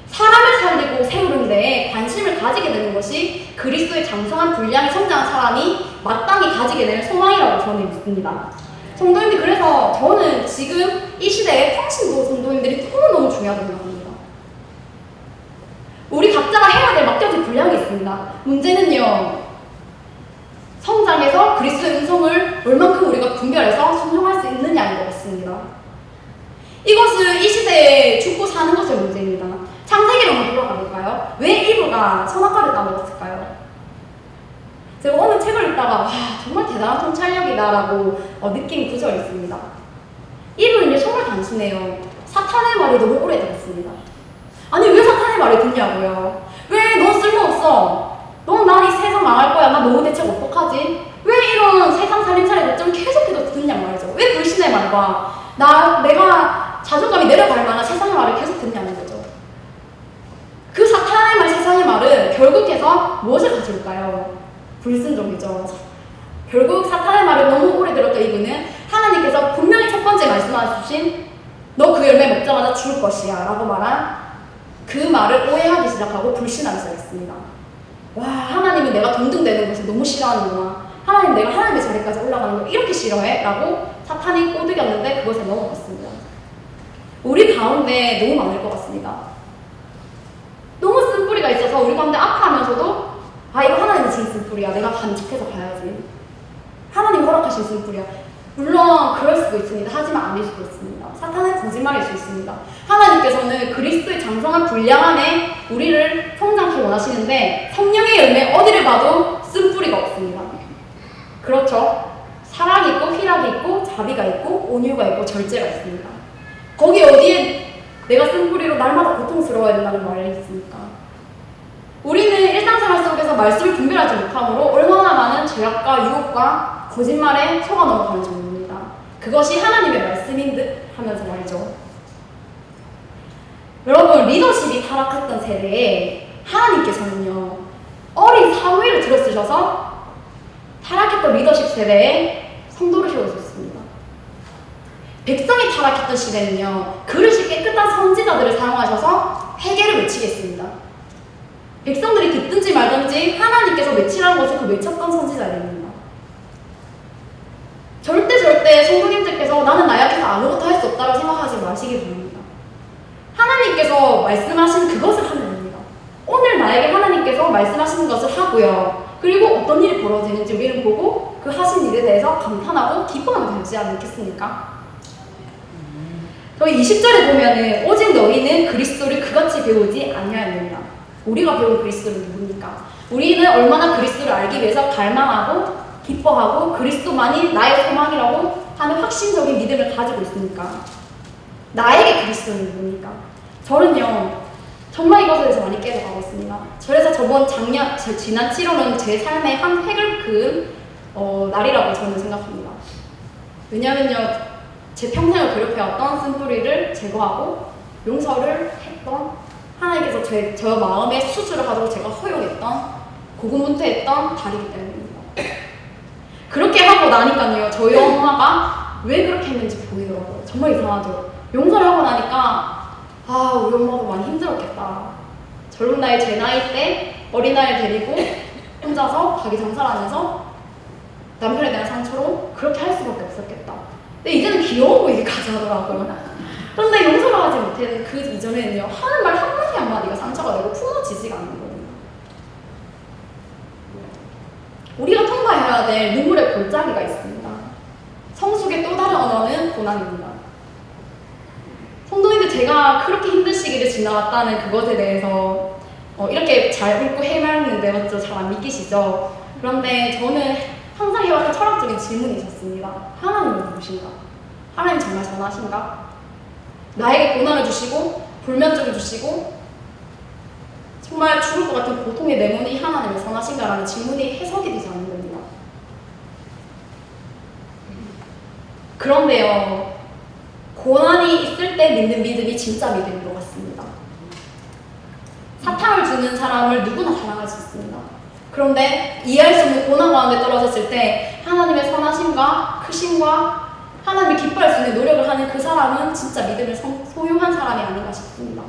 사람을 살리고 세우는데 관심을 가지게 되는 것이 그리스도의 장성한 분량이 성장한 사람이 마땅히 가지게 되는 소망이라고 저는 믿습니다. 성도님들, 그래서 저는 지금 이 시대에 평신도 성도님들이 너무너무 중요하다고 생각합니다. 우리 각자가 해야 될 맡겨진 분량이 있습니다. 문제는요, 성장해서 그리스도의 음성을 얼만큼 우리가 분별해서 순종할 수 있느냐인 것 같습니다. 이것을 이 시대에 죽고 사는 것의 문제입니다. 창세기로 한번 돌아가 볼까요? 왜 이브가 선악과를 따먹었을까요? 제가 어느 책을 읽다가 와, 정말 대단한 통찰력이다라고 느낀 구절이 있습니다. 이브는요, 정말 단순해요. 사탄의 말이 너무 오래 들었습니다. 아니, 왜 사탄의 말을 듣냐고요? 왜 넌 쓸모없어? 넌 나 이 세상 망할 거야. 나 너 대체 어떡하지? 왜 이런 세상 살림살이 걱정 계속해서 듣냔 말이죠. 왜 불신의 말과 내가 자존감이 내려갈 만한 세상의 말을 계속 듣냐는 거죠. 그 사탄의 말, 세상의 말은 결국해서 무엇을 가져올까요? 불순종이죠. 결국 사탄의 말을 너무 오래 들었던 이분은 하나님께서 분명히 첫 번째 말씀하신 너 그 열매 먹자마자 죽을 것이야 라고 말한 그 말을 오해하기 시작하고 불신하기 시작했습니다. 와, 하나님은 내가 동등되는 것을 너무 싫어하는구나. 하나님, 내가 하나님의 자리까지 올라가는 걸 이렇게 싫어해? 라고 사탄이 꼬드겼는데 그것에 넘어갔습니다. 우리 가운데 너무 많을 것 같습니다. 너무 쓴뿌리가 있어서 우리 가운데 아파하면서도 이거 하나님이 준 쓴뿌리야. 내가 간직해서 가야지. 하나님 허락하신 쓴뿌리야. 물론 그럴 수도 있습니다. 하지만 아닐 수도 있습니다. 사탄은 거짓말일 수 있습니다. 하나님께서는 그리스도의 장성한 분량 안에 우리를 성장케 원하시는데 성령의 열매 어디를 봐도 쓴뿌리가 없습니다. 그렇죠? 사랑이 있고 희락이 있고 자비가 있고 온유가 있고 절제가 있습니다. 거기 어디에 내가 쓴뿌리로 날마다 고통스러워야 된다는 말이 있습니까? 우리는 일상생활 속에서 말씀을 분별하지 못함으로 얼마나 많은 죄악과 유혹과 거짓말에 속아 넘어가는 정도입니다. 그것이 하나님의 말씀인 듯 하면서 말이죠. 여러분, 리더십이 타락했던 세대에 하나님께서는요, 어린 사무엘을 들어쓰셔서 타락했던 리더십 세대에 성도를 세우셨습니다. 백성이 타락했던 시대는요, 그릇이 깨끗한 선지자들을 사용하셔서 회개를 외치겠습니다. 백성들이 듣든지 말든지 하나님께서 외치라는 것을 그 외쳤던 선지자들입니다. 절대 성도님들께서 나는 나약해서 아무것도 할 수 없다고 생각하지 마시기 바랍니다. 하나님께서 말씀하신 그것을 하면 됩니다. 오늘 나에게 하나님께서 말씀하시는 것을 하고요. 그리고 어떤 일이 벌어지는지 우리는 보고 그 하신 일에 대해서 감탄하고 기뻐하면 되지 않겠습니까? 저희 20절에 보면은 오직 너희는 그리스도를 그같이 배우지 아니하였느니라. 우리가 배운 그리스도는 누굽니까? 우리는 얼마나 그리스도를 알기 위해서 갈망하고 기뻐하고 그리스도만이 나의 소망이라고 하는 확신적인 믿음을 가지고 있습니까? 나에게 그리스도는 누굽니까? 저는요 정말 이것에 대해서 많이 깨달아가고 있습니다. 그래서 지난 7월은 제 삶의 한 획을 그은 날이라고 저는 생각합니다. 왜냐면요 제 평생을 괴롭혀왔던 쓴뿌리를 제거하고 용서를 했던 하나님께서 저 마음의 수술을 하도록 제가 허용했던 고군분투했던 달이기 때문입니다. 그렇게 하고 나니까요 저희 엄마가 왜 그렇게 했는지 보이더라고요. 정말 이상하죠. 용서를 하고 나니까 우리 엄마도 많이 힘들었겠다. 젊은 나이 제 나이 때 어린아이를 데리고 혼자서 자기 장사를 하면서 남편에 대한 상처로 그렇게 할 수밖에 없었겠다. 근데 이제는 귀여워 보이기까지 하더라고요. 그런데 용서를 하지 못했는 그 이전에는요 하는 말 한마디 한마디가 상처가 되고 품어지지가 않는 겁니다. 우리가 통과해야 될 눈물의 골짜기가 있습니다. 성숙의 또 다른 언어는 고난입니다. 성도님들 제가 그렇게 힘든 시기를 지나왔다는 그것에 대해서 이렇게 잘 웃고 해맑는데 맞죠? 잘 안 믿기시죠? 그런데 저는 항상 해왔던 철학적인 질문이 있었습니다. 하나님은 누구신가? 하나님 정말 선하신가? 나에게 고난을 주시고 불면증을 주시고 정말 죽을 것 같은 고통에 내모는 이 하나님은 선하신가라는 질문이 해석이 되지 않는 겁니다. 그런데요 고난이 있을 때 믿는 믿음이 진짜 믿음인 것 같습니다. 사탕을 주는 사람을 누구나 사랑할 수 있습니다. 그런데 이해할 수 없는 고난 가운데 떨어졌을 때 하나님의 선하심과 크심과 하나님이 기뻐할 수 있는 노력을 하는 그 사람은 진짜 믿음을 소유한 사람이 아닌가 싶습니다.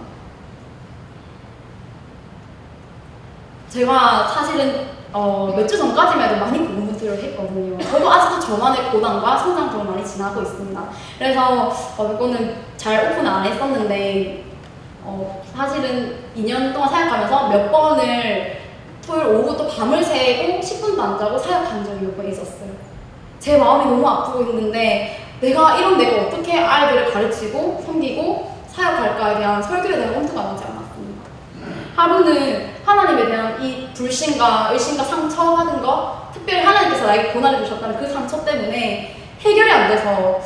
제가 사실은 몇 주 전까지만 해도 많이 고군분투를 했거든요. 저도 아직도 저만의 고난과 성장통을 많이 지나고 있습니다. 그래서 이거는 잘 오픈을 안 했었는데 사실은 2년 동안 사역하면서 몇 번을 토요일 오후 또 밤을 새고 10분도 안 자고 사역한 적이 몇 번 있었어요. 제 마음이 너무 아프고 있는데 내가 어떻게 아이들을 가르치고 섬기고 사역할까에 대한 설교에 대한 엄두가 나지 않았습니다. 하루는 하나님에 대한 이 불신과 의심과 상처받은 거, 특별히 하나님께서 나에게 고난을 주셨다는 그 상처 때문에 해결이 안 돼서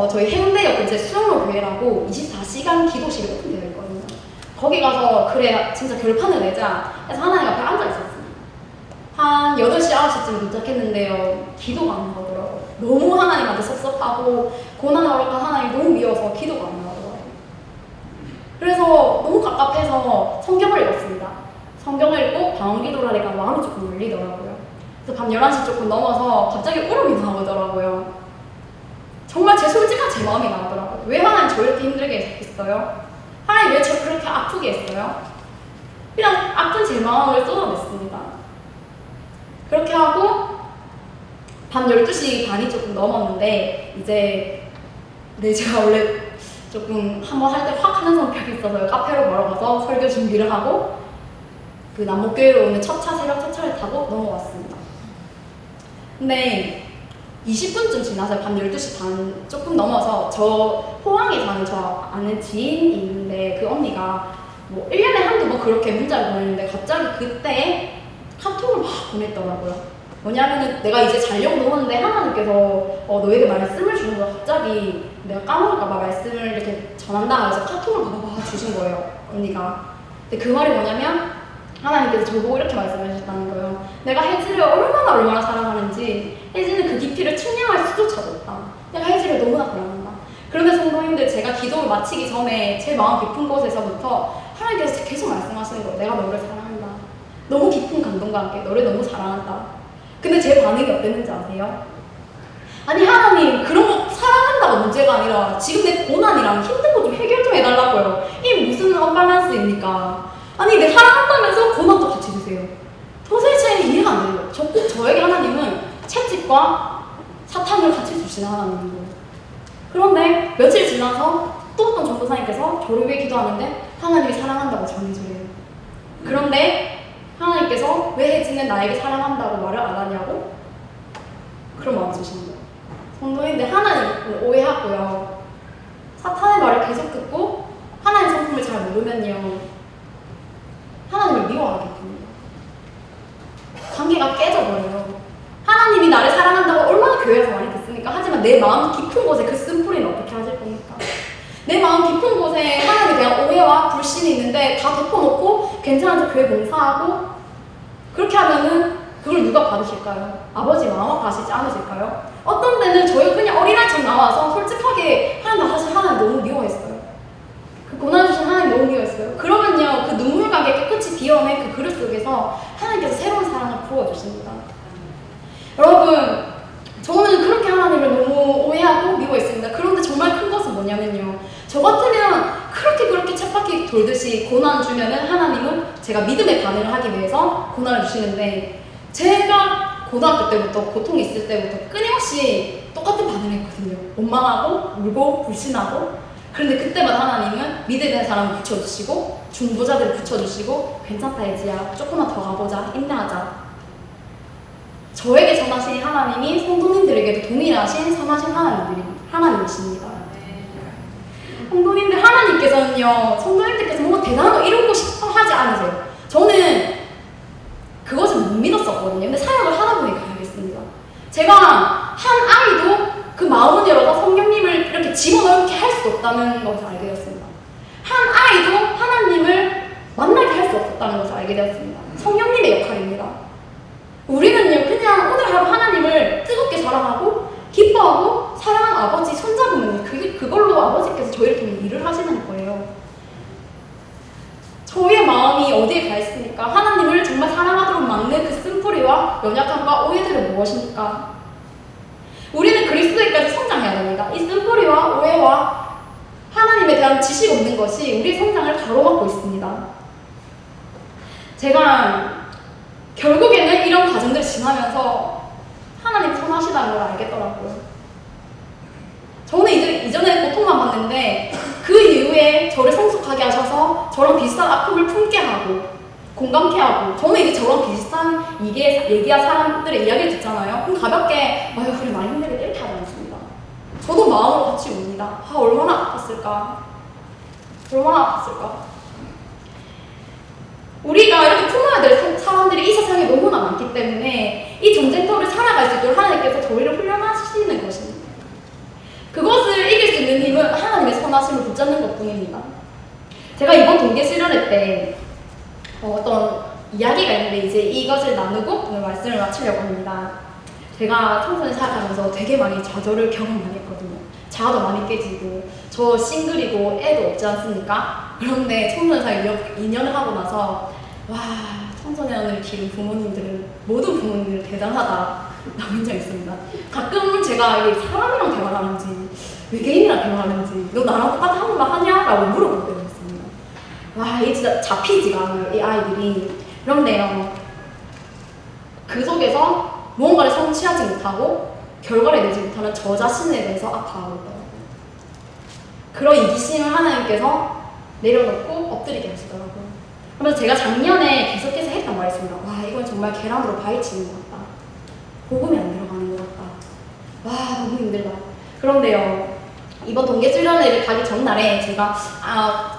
저희 해운대역 근처에 수영로 교회라고 24시간 기도실이 오픈되어 있거든요. 거기 가서 그래 진짜 결판을 내자 해서 하나님 앞에 앉아 있었습니다. 한 8시, 9시쯤 도착했는데요. 기도가 안 나오더라고요. 너무 하나님한테 섭섭하고 고난을 허락한 하나님이 너무 미워서 기도가 안 나오더라고요. 그래서 너무 갑갑해서 성경을 읽었습니다. 성경을 읽고 방언기도를 하니까 마음이 조금 울리더라고요. 그래서 밤 11시 조금 넘어서 갑자기 울음이 나오더라고요. 정말 제 솔직한 제 마음이 나오더라고요. 왜 하나님 저 이렇게 힘들게 했어요? 하나님 왜 저 그렇게 아프게 했어요? 그냥 아픈 제 마음을 쏟아냈습니다. 그렇게 하고 밤 12시 반이 조금 넘었는데 이제 제가 원래 조금 한번 할 때 확 하는 성격이 있어서 카페로 걸어가서 설교 준비를 하고 그 남목교회로 오는 새벽 첫 차를 타고 넘어왔습니다. 근데 20분쯤 지나서 밤 12시 반 조금 넘어서 포항에 사는 저 아는 지인이 있는데 그 언니가 뭐 1년에 한두 번 그렇게 문자를 보냈는데 갑자기 그때 카톡을 막 보냈더라고요. 뭐냐면은 내가 이제 자려고 누웠는데 하나님께서 너에게 말씀을 주는 거 갑자기 내가 까먹을까봐 말씀을 이렇게 전한다 해서 카톡을 받아봐 주신 거예요, 언니가. 근데 그 말이 뭐냐면 하나님께서 저보고 이렇게 말씀하셨다는 거예요. 내가 혜지를 얼마나 사랑하는지 혜지는 그 깊이를 측량할 수조차도 없다. 내가 혜지를 너무나 사랑한다. 그런데 성도님들 제가 기도를 마치기 전에 제 마음 깊은 곳에서부터 하나님께서 계속 말씀하시는 거예요. 내가 너를 사랑한다. 너무 깊은 감동과 함께 너를 너무 사랑한다. 근데 제 반응이 어땠는지 아세요? 아니 하나님 그런 거 사랑한다가 문제가 아니라 지금 내 고난이랑 힘든 거 좀 해결 좀 해달라고요. 이게 무슨 언밸런스입니까? 아니 내 사랑한다면서 고난도 같이 주세요. 도대체 이해가 안 돼요. 꼭 저에게 하나님은 채찍과 사탕을 같이 주시는 하나님인 거예요. 그런데 며칠 지나서 또 어떤 전도사님께서 저를 위해 기도하는데 하나님이 사랑한다고 전해주래요. 그런데 하나님께서 왜 혜지는 나에게 사랑한다고 말을 안 하냐고? 그런 마음 주시는 거예요. 성도인데 하나님을 오해하고요. 사탄의 말을 계속 듣고 하나님 성품을 잘 모르면요, 하나님을 미워하게 됩니다. 관계가 깨져버려요. 하나님이 나를 사랑한다고 얼마나 교회에서 많이 듣습니까? 하지만 내 마음 깊은 곳에 그 쓴뿌리는 어떻게 하실 겁니까? 내 마음 깊은 곳에 하나님에 대한 오해와 불신이 있는데 다 덮어놓고 괜찮은 척 교회 봉사하고 그렇게 하면은 그걸 누가 받으실까요? 아버지 마음 아파하시지 않으실까요? 어떤 때는 저희가 그냥 어린아이처럼 나와서 솔직하게 하나님, 사실 하나님 너무 미워했어요. 그 고난 주신 하나님 너무 미워했어요. 그러면요, 그 눈물가게 깨끗이 비워낸 그 그릇 속에서 하나님께서 새로운 사랑을 부어주십니다. 여러분, 저는 그렇게 하나님을 너무 오해하고 미워했습니다. 그런데 정말 큰 것은 뭐냐면요, 저 같으면 그렇게 쳇바퀴 돌듯이 고난 주면은 하나님은 제가 믿음의 반응을 하기 위해서 고난을 주시는데, 제가 고등학교 때부터 고통이 있을 때부터 끊임없이 똑같은 반응을 했거든요. 원망하고 울고 불신하고. 그런데 그때마다 하나님은 믿음의 사람을 붙여주시고 중보자들을 붙여주시고 괜찮다 애지야, 조금만 더 가보자, 인내하자. 저에게 전하신 하나님이 성도님들에게도 동일하신 선하신 하나님이십니다. 성도님들, 하나님께서는요, 성도님들께서 뭔가 대단한 거 이루고 싶어 하지 않으세요. 저는 그것을 못 믿었었거든요. 근데 사역을 하다 보니까 알겠습니다. 제가 한 아이도 그 마음을 열어서 성령님을 이렇게 집어넣게 할 수 없다는 것을 알게 되었습니다. 한 아이도 하나님을 만나게 할 수 없었다는 것을 알게 되었습니다. 성령님의 역할입니다. 우리는요, 그냥 오늘 하루 하나님을 뜨겁게 사랑하고 기뻐하고 사랑하는 아버지 손잡으면 그걸로 아버지께서 저희를 통해 일을 하시는 거예요. 저희의 마음이 어디에 가 있습니까? 하나님을 정말 사랑하도록 막는 그 쓴뿌리와 연약함과 오해들은 무엇입니까? 우리는 그리스도에까지 성장해야 됩니다. 이 쓴뿌리와 오해와 하나님에 대한 지식 없는 것이 우리의 성장을 가로막고 있습니다. 제가 결국에는 이런 과정들을 지나면서 하나님 선하시다는 걸 알겠더라고요. 저는 이전에 고통만 받는데 그 이후에 저를 성숙하게 하셔서 저랑 비슷한 아픔을 품게 하고 공감케 하고, 저는 이제 저랑 비슷한 얘기한 사람들의 이야기를 듣잖아요. 그럼 가볍게 아유 그래 많이 힘들게 이렇게 하지 않습니다. 저도 마음으로 같이 웁니다. 아 얼마나 아팠을까, 얼마나 아팠을까. 우리가 이렇게 품어야 될 사람들이 이 세상에 너무나 많기 때문에 이 전쟁터를 살아갈 수 있도록 하나님께서 저희를 훈련하시는 것입니다. 그것을 이길 수 있는 힘은 하나님의 선하심을 붙잡는 것뿐입니다. 제가 이번 동계 수련회 때 어떤 이야기가 있는데 이제 이것을 나누고 오늘 말씀을 마치려고 합니다. 제가 청소년 생활하면서 되게 많이 좌절을 경험 많이 했거든요. 자아도 많이 깨지고, 저 싱글이고 애도 없지 않습니까? 그런데 청소년 생활 2년을 하고 나서 와, 청소년을 기른 부모님들은, 모든 부모님들은 대단하다 라고 인정했습니다. 가끔 제가 이게 사람이랑 대화를 하는지 외계인이랑 대화를 하는지 너 나랑 똑같은 한국말 하냐? 라고 물어볼 때가 있습니다. 와, 이게 진짜 잡히지가 않아요, 이 아이들이. 그런데요, 그 속에서 무언가를 성취하지 못하고 결과를 내지 못하는 저 자신에 대해서 아파하고 있더라고요. 그런 이기심을 하나님께서 내려놓고 엎드리게 하시더라고요. 그래서 제가 작년에 계속해서 했던 말이 있습니다. 와, 이건 정말 계란으로 바위치는 것 같다. 복음이 안 들어가는 것 같다. 와, 너무 힘들다. 그런데요, 이번 동계 수련회를 가기 전날에 제가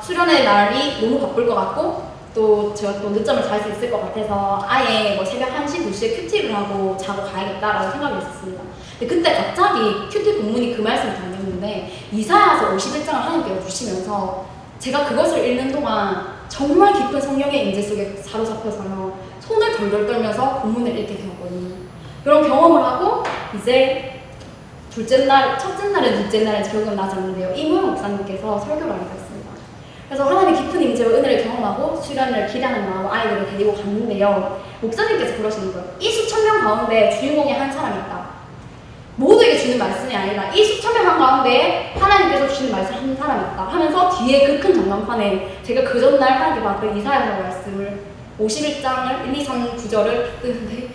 수련회 날이 너무 바쁠 것 같고 또 제가 또 늦잠을 잘 수 있을 것 같아서 아예 뭐 새벽 1시, 2시에 큐티를 하고 자고 가야겠다라고 생각을 했었습니다. 근데 그때 갑자기 큐티 본문이 그 말씀을 담겼는데 이사야서 51장을 하나님께서 주시면서 제가 그것을 읽는 동안 정말 깊은 성령의 임재 속에 사로잡혀서요, 손을 덜덜 떨면서 본문을 읽게 되었거든요. 그런 경험을 하고 이제 첫째 날에 둘째 날에 기억은 나지 않는데요, 이무영 목사님께서 설교를 하게 됐습니다. 그래서 하나님의 깊은 임재와 은혜를 경험하고 수련을 기대하는 마음 아이들을 데리고 갔는데요, 목사님께서 그러시는 거예요. 이 수천 명 가운데 주인공이 한 사람이 있다. 모두에게 주는 말씀이 아니라 이 수천 명 가운데 하나님께서 주시는 말씀 한 사람이 있다 하면서 뒤에 그 큰 전광판에 제가 그 전날 하나님 앞에 이사야서 말씀을 51장을 1, 2, 3, 9절을 뜨는데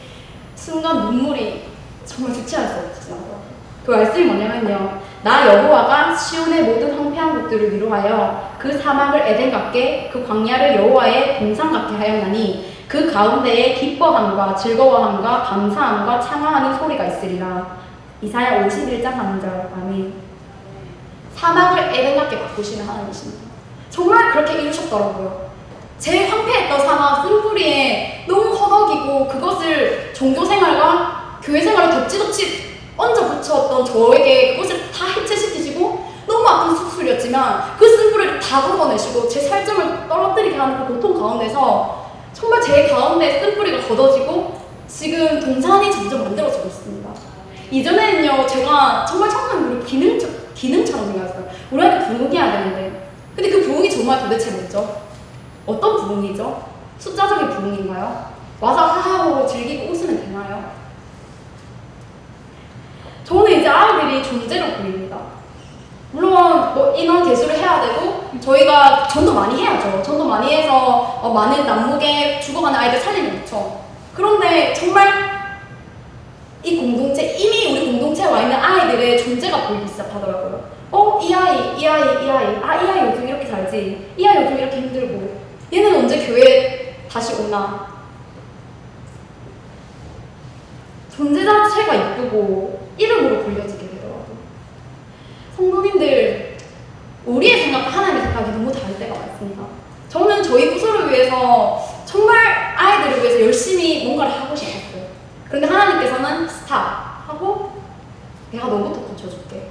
순간 눈물이 정말 주체 할 수 없었어요. 그 말씀이 뭐냐면요, 나 여호와가 시온의 모든 황폐한 곳들을 위로하여 그 사막을 에덴 같게 그 광야를 여호와의 동산 같게 하였나니 그 가운데에 기뻐함과 즐거워함과 감사함과 창화하는 소리가 있으리라. 이사야 51장 3절. 아멘. 사막을 에덴같게 바꾸시는 하나님이십니다. 정말 그렇게 이루셨더라고요. 제 황폐했던 사막 쓴뿌리에 너무 허덕이고 그것을 종교생활과 교회생활을 덧지덧지 얹어 붙였던 저에게 그것을 다 해체시키시고 너무 아픈 수술이었지만 그 쓴뿌리를 다 걷어내시고 제 살점을 떨어뜨리게 하는 그 고통 가운데서 정말 제 가운데 쓴뿌리가 걷어지고 지금 동산이 점점 만들어지고 있습니다. 이전에는요, 제가 정말 청소년들이 기능처럼 생각했어요. 우리한테 부흥해야 되는데. 근데 그 부흥이 정말 도대체 뭐죠? 어떤 부흥이죠? 숫자적인 부흥인가요? 와서 하하하고 즐기고 웃으면 되나요? 저는 이제 아이들이 존재로 보입니다. 물론 뭐 인원 개수를 해야 되고 저희가 전도 많이 해야죠. 전도 많이 해서 많은 남목에 죽어가는 아이들 살리면 좋죠. 그런데 정말 이 공동체, 이미 우리 공동체에 와 있는 아이들의 존재가 보이기 시작하더라고요. 이 아이, 이 아이 요즘 이렇게 살지. 이 아이 요즘 이렇게 힘들고. 얘는 언제 교회에 다시 오나. 존재 자체가 이쁘고 이름으로 불려지게 되더라고요. 성도님들, 우리의 생각과 하나님의 생각이 너무 다를 때가 많습니다. 저는 저희 부서를 위해서 정말 아이들을 위해서 열심히 뭔가를 하고 싶었어요. 그런데 하나님께서는 스탑 하고 내가 너부터 고쳐줄게.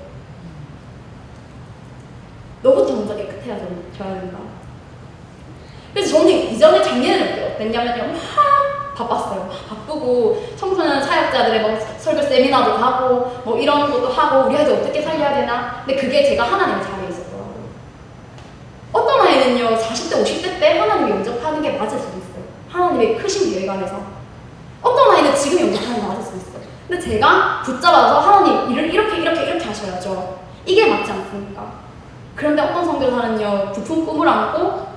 너부터 먼저 깨끗해야 줘야 된다. 그래서 저는 이전에 작년에는 어땠냐면요, 막 바빴어요. 바쁘고 청소년 사역자들의 뭐 설교 세미나도 가고 뭐 이런 것도 하고 우리 아이들 어떻게 살려야 되나. 근데 그게 제가 하나님의 자리에 있었더라고요. 어떤 아이는요 40대 50대 때 하나님을 영접하는 게 맞을 수도 있어요. 하나님의 크신 계획 안에서. 어떤 아이는 지금 영접하는 게 맞을 수도 있어요. 근데 제가 붙잡아서 하나님 일을 이렇게 하셔야죠. 이게 맞지 않습니까? 그런데 어떤 선교사는요 부푼 꿈을 안고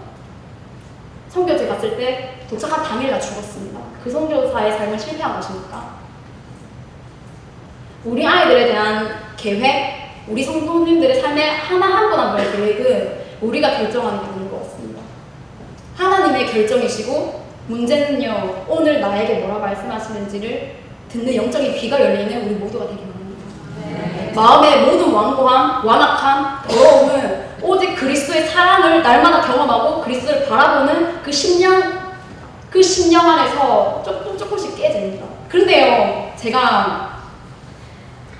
선교지 갔을 때 도착한 당일 날 죽었습니다. 그 선교사의 삶을 실패한 것입니까? 우리 아이들에 대한 계획, 우리 성도님들의 삶의 하나 한 분 한 분의 계획은 우리가 결정하는 게 아닌 것 같습니다. 하나님의 결정이시고 문제는요 오늘 나에게 뭐라 말씀하시는지를 듣는 영적인 귀가 열리는 우리 모두가 되기 바랍니다. 네. 마음의 모든 완고함, 완악함, 더러움은 오직 그리스도의 사랑을 날마다 경험하고 그리스도를 바라보는 그 심령 안에서 조금씩 깨집니다. 그런데요, 제가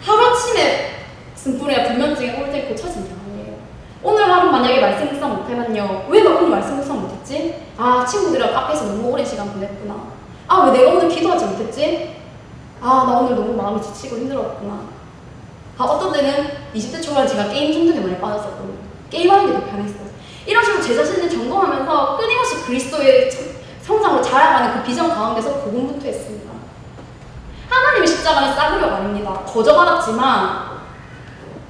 하루아침에 쓴뿌리가 불면증에 올 때 고쳐진 게 아니에요. 오늘 하루 만약에 말씀 묵상 못하면요, 왜 나 오늘 말씀 묵상 못했지? 친구들이랑 카페에서 너무 오랜 시간 보냈구나. 왜 내가 오늘 기도하지 못했지? 나 오늘 너무 마음이 지치고 힘들었구나. 어떤 때는 20대 초반 제가 게임 중독에 많이 빠졌었거든요. 게임하는 게 더 편했어요. 이런 식으로 제 자신을 점검하면서 끊임없이 그리스도의 성장으로 자라가는 그 비전 가운데서 고군분투했습니다. 하나님의 십자가는 싸구려가 아닙니다. 거저받았지만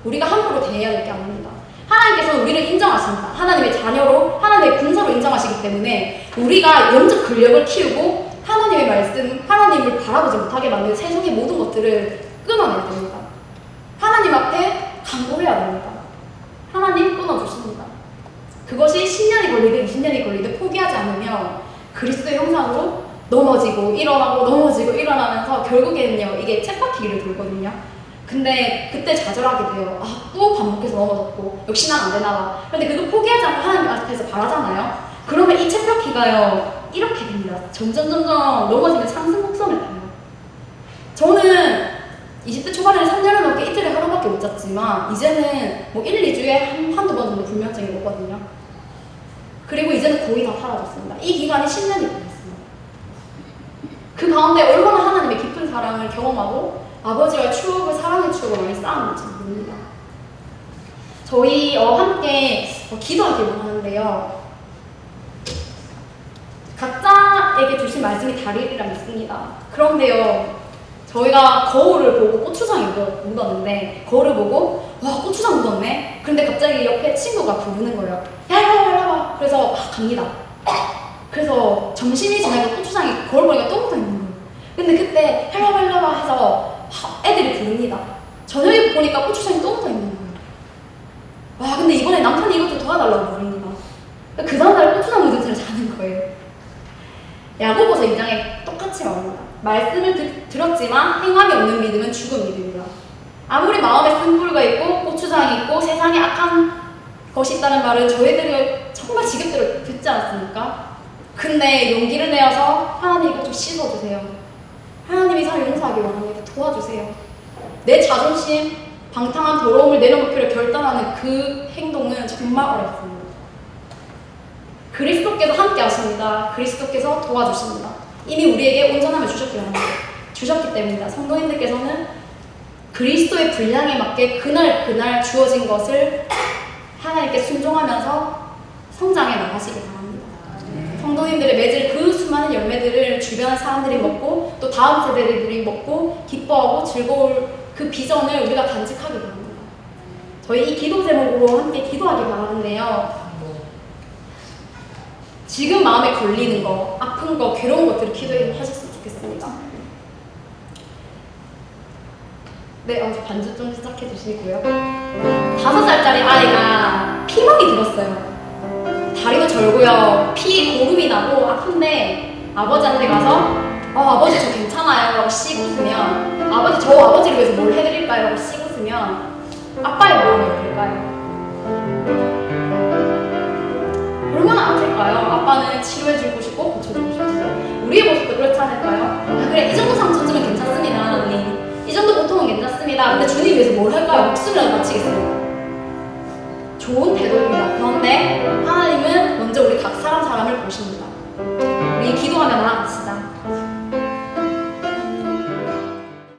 우리가 함부로 대해야 될 게 아닙니다. 하나님께서 우리를 인정하십니다. 하나님의 자녀로, 하나님의 군사로 인정하시기 때문에 우리가 영적 근력을 키우고 하나님의 말씀, 하나님을 바라보지 못하게 만든 세상의 모든 것들을 끊어내야 됩니다. 하나님 앞에 간구해야 됩니다. 하나님 끊어주십니다. 그것이 10년이 걸리든 20년이 걸리든 포기하지 않으면 그리스도의 형상으로 넘어지고 일어나고 넘어지고 일어나면서 결국에는요 이게 쳇바퀴를 돌거든요. 근데 그때 좌절하게 돼요. 또 반복해서 넘어졌고 역시 난 안 되나 봐. 근데 그거 포기하지 않고 하나님 앞에서 바라잖아요. 그러면 이 쳇바퀴가요 이렇게 됩니다. 점점 넘어지는 상승 곡선을 타요. 저는 20대 초반에는 3년을 넘게 이틀에 하루밖에 못 잤지만 이제는 뭐 1, 2주에 한두 번 정도 불면증이 오거든요. 그리고 이제는 거의 다 사라졌습니다. 이 기간이 10년이 걸렸습니다. 그 가운데 얼마나 하나님의 깊은 사랑을 경험하고 아버지와 추억을, 사랑의 추억을 많이 쌓았는지 모릅니다. 저희 함께 기도하기로 하는데요. 각자에게 주신 말씀이 다르리라 믿습니다. 그런데요, 저희가 거울을 보고 고추장이 묻었는데 거울을 보고 와 고추장 묻었네? 근데 갑자기 옆에 친구가 부르는 거예요. 야 이리 와봐. 그래서 갑니다. 그래서 점심이 지나니까 고추장이 거울 보니까 또 묻어 있는 거예요. 근데 그때 이리 와봐 해서 애들이 부릅니다. 저녁에 보니까 고추장이 또 묻어 있는 거예요. 와 근데 이번에 남편이 이것 좀 도와달라고 부릅니다. 그 다음날 고추장 묻은 채로 자는 거예요. 야고보서 2장에 똑같이 말합니다. 말씀을 들었지만 행함이 없는 믿음은 죽은 믿음이다. 아무리 마음에 쓴 불과 있고 고추장 주장이 있고 세상에 악한 것이 있다는 말은 저희들이 정말 지겹도록 듣지 않습니까? 근데 용기를 내어서 하나님 이거 좀 씻어주세요. 하나님이 사람 용서하기 원합니다. 도와주세요. 내 자존심, 방탕한 더러움을 내려놓기를 결단하는 그 행동은 정말 어렵습니다. 그리스도께서 함께 하십니다. 그리스도께서 도와주십니다. 이미 우리에게 온전함을 주셨기 때문입니다. 성도님들께서는 그리스도의 분량에 맞게 그날 주어진 것을 하나님께 순종하면서 성장해 나가시기 바랍니다. 성도님들의 맺을 그 수많은 열매들을 주변 사람들이 먹고 또 다음 세대들이 먹고 기뻐하고 즐거울 그 비전을 우리가 간직하기 바랍니다. 저희 이 기도 제목으로 함께 기도하기 바라는데요. 지금 마음에 걸리는 거, 아픈 거, 괴로운 것들을 기도해 하셨으면 좋겠습니다. 네, 반주 좀 시작해 주시고요. 5살짜리 아이가 피멍이 들었어요. 다리도 절고요. 피 고름이 나고 아픈데 아버지한테 가서 아버지 저 괜찮아요 라고 씩 웃으면 저 아버지를 위해서 뭘 해드릴까요? 라고 씩 웃으면 아빠의 마음이 어떨까요? 얼마나 아플까요? 아빠는 치료해주고 싶고 고쳐주고 싶고 우리의 모습도 그렇지 않을까요? 그래 이 정도 상처주면 괜찮습니다 하나님, 이 정도 고통은 괜찮습니다. 근데 주님 위해서 뭘 할까요? 목숨이라도 바치겠어요. 좋은 태도입니다. 그런데 하나님은 먼저 우리 각 사람을 보십니다. 우리 기도하며 나아갑시다.